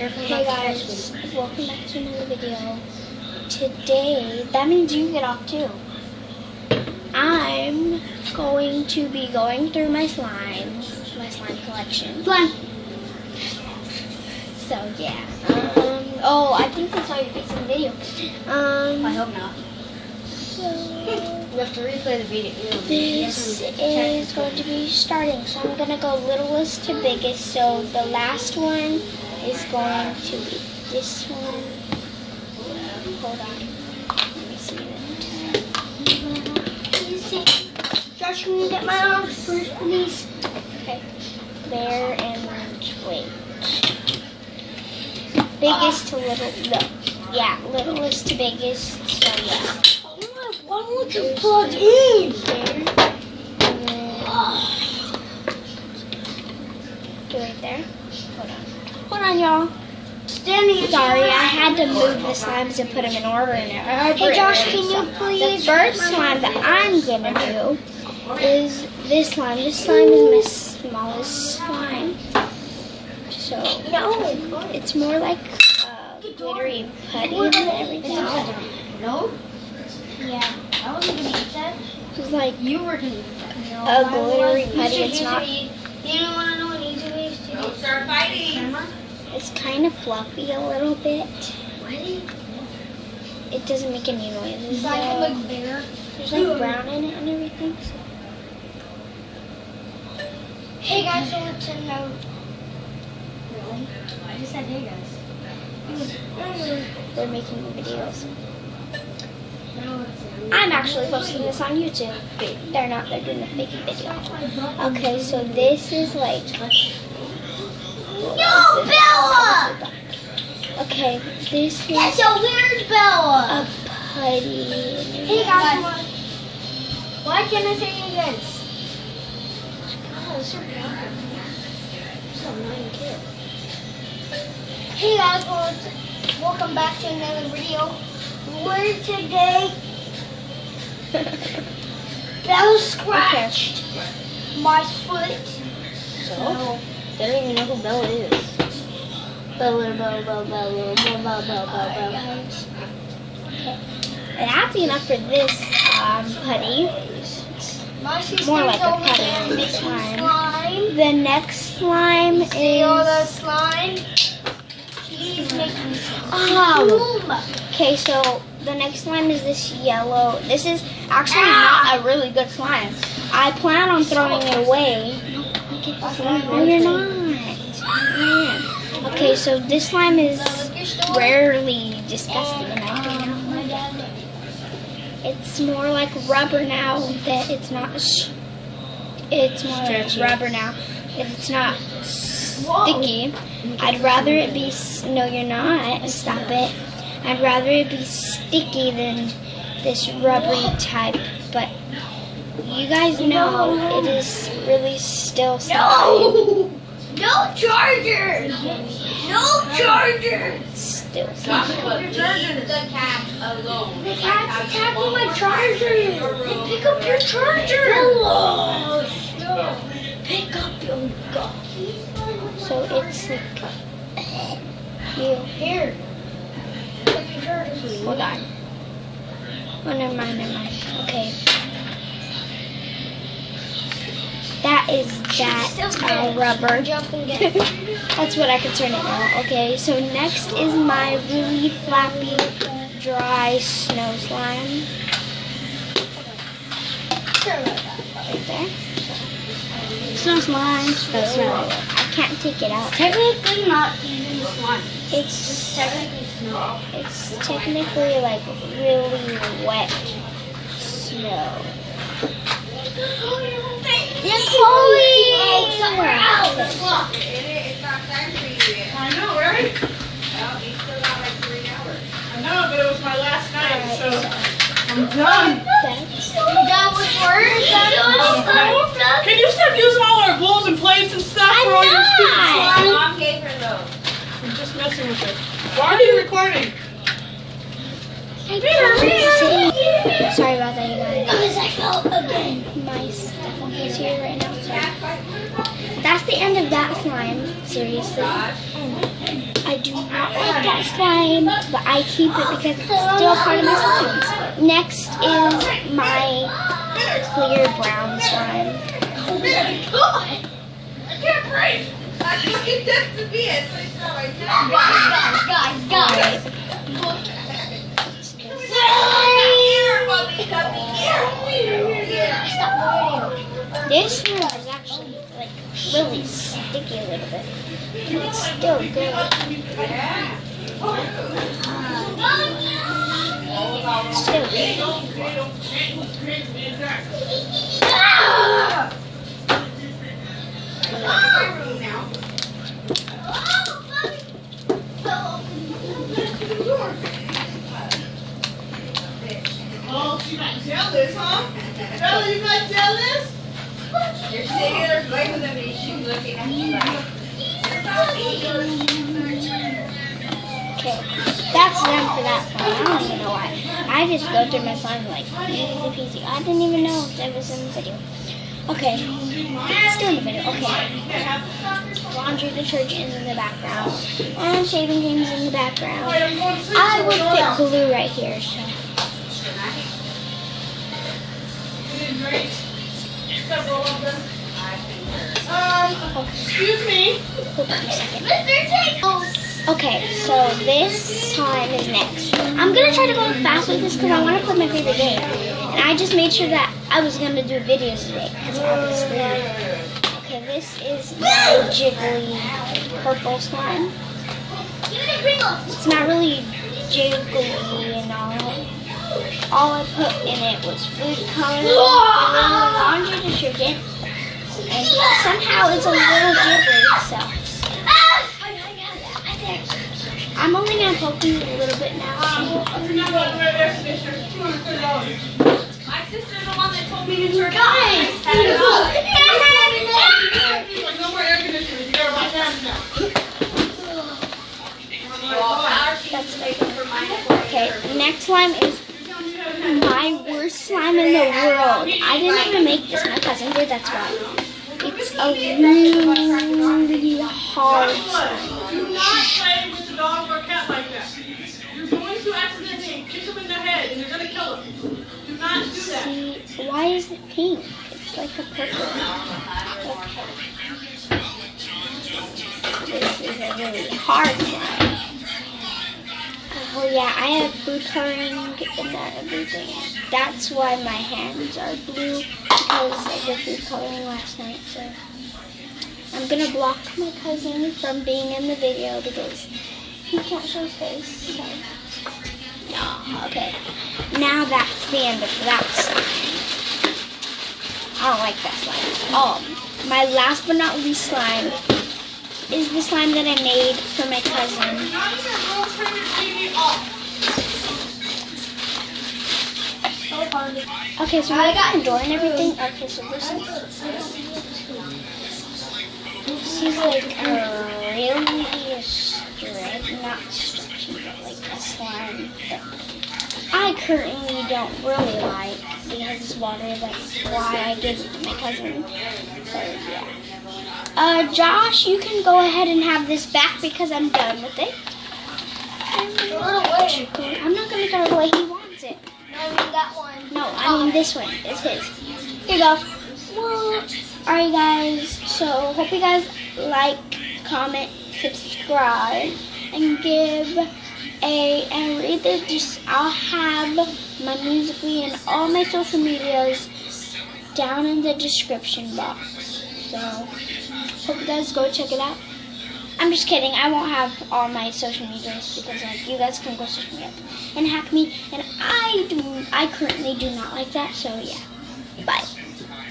Hey guys, welcome back to another video. Today, that means you get off too. I'm going to be going through my slimes, my slime collection. Slime. So yeah. Oh, I think I saw your face in the video. I hope not. So You have to replay the video. this is going to be starting. So I'm gonna go littlest to biggest. So the last one is going to be this one. Hold on. Let me see it. Josh, can you get my arms first, please? Okay. There and wait. Biggest to little. No. Yeah, littlest to biggest. So yeah. Why won't you plug in? There. And then right there. Hold on. Hold on, y'all. Standing. Sorry, I had to move the slimes and put them in order. Hey Josh, can you please? The first slime that I'm gonna do is this slime. This slime is my smallest slime. So it's more like glittery putty and everything. No. Yeah. I wasn't gonna eat that. It's like You were gonna eat that. a glittery putty. It's not. You don't want to know what YouTube is? Don't start fighting. It's kind of fluffy a little bit. Really? It doesn't make any noises. So I can though. look bigger. There's like brown in it and everything. So. Hey guys, so what's in the... Really? I just said hey guys. They're making videos. I'm actually posting this on YouTube. They're not. They're doing a fake video. Okay, so this is like. Yo, Bella! Okay, this is Yes, yo, where's Bella? a putty. Hey guys, why can't I say hey guys? Hey guys, welcome back to another video. We're today Bella scratched my foot. So, They don't even know who Bella is. Bella. guys. Okay, that's enough for this putty. My sister's More like a over putty there than a making slime. slime. The next slime See all the is. slime? She's making Oh. slime. Okay, so the next slime is this yellow. This is actually not a really good slime. I plan on throwing it away. No, you're not. Okay, so this slime is rarely disgusting, in my opinion. It's more like rubber now that it's not. It's more like rubber now that it's not sticky. I'd rather it be. No, you're not. Stop it. I'd rather it be sticky than this rubbery type. But you guys know it is really still slime. No chargers! No chargers! Still Josh, slime. leave the cat alone. The cat's attacking my charger! Then pick up your charger! Pick up your gun. So it's like you. Here. Take your charger, please. Hold on. Oh, never mind. Okay. That is that rubber. Jump and get it. That's what I could turn it now. Okay, so next is my really flappy, dry snow slime. Right there. Snow slime. I can't take it out. Technically not even slime. It's Technically snow. It's technically like really wet snow. You're calling! It's not time for you yet. I know, right? Well, you still got like 3 hours. I know, but it was my last night, so I'm done. That's You done with work? Can you stop using all our bowls and plates and stuff for all your stupid slime? Mom gave her those. I'm just messing with it. Why are you recording? Sorry about that, you guys. Because I fell again. My Stefan is here right now. So. That's the end of that slime. Seriously. I do not like that slime, but I keep it because it's still part of my slimes. Next is my clear brown slime. Oh my God! I can't breathe. I just get that to be it. Guys. This one is actually like really sticky a little bit. It's still good. Still good. Oh, she got jealous, huh? Bella, you got jealous? You're sitting there playing with them and she's looking at you like, Okay, that's done for that slime. I don't even know why. I just go through my slime like easy peasy. I didn't even know if it was in the video. Okay, it's still in the video. Okay, laundry detergent in the background and shaving creams in the background. I would fit glue right here, so. Excuse me. Hold on a second. Okay, so this slime is next. I'm gonna try to go fast with this because I want to play my favorite game. And I just made sure that I was gonna do videos today because obviously. Okay, this is my jiggly purple slime. It's not really jiggly and all I put in it was food coloring and laundry detergent. And somehow it's a little jiggly, so. I'm only going to poke you a little bit now. my sister's the one that told me to turn it on. No more air conditioners. You gotta buy fans now. Okay, next slime is my worst slime in the world. I didn't even make this. My cousin did, that's why. It's a really hard slime. Do not play with the dog or cat like that. You're going to accidentally kick them in the head and you're going to kill them. Do not do that. See, why is it pink? It's like a purple. Okay. This is a really hard slime. Oh yeah, I have food coloring and everything. That's why my hands are blue, because of the food coloring last night. So I'm gonna block my cousin from being in the video because he can't show his face. So okay, now that's the end of that slime. I don't like that slime. Oh, my last but not least slime is the slime that I made for my cousin. Okay, so I got a door and everything. Okay, so this is like a really not stretchy, but like a slime that I currently don't really like because it's water. That's why I gave it to my cousin. So yeah. Josh, you can go ahead and have this back because I'm done with it. I'm not gonna throw it away. He wants it. That one. No, I mean this one. It's his. Here you go. Well, alright guys. So hope you guys like, comment, subscribe, and give and read the I'll have my Musical.ly and all my social medias down in the description box. So hope you guys go check it out. I'm just kidding. I won't have all my social medias because like you guys can go search me up and hack me, and I currently do not like that. So yeah. Bye.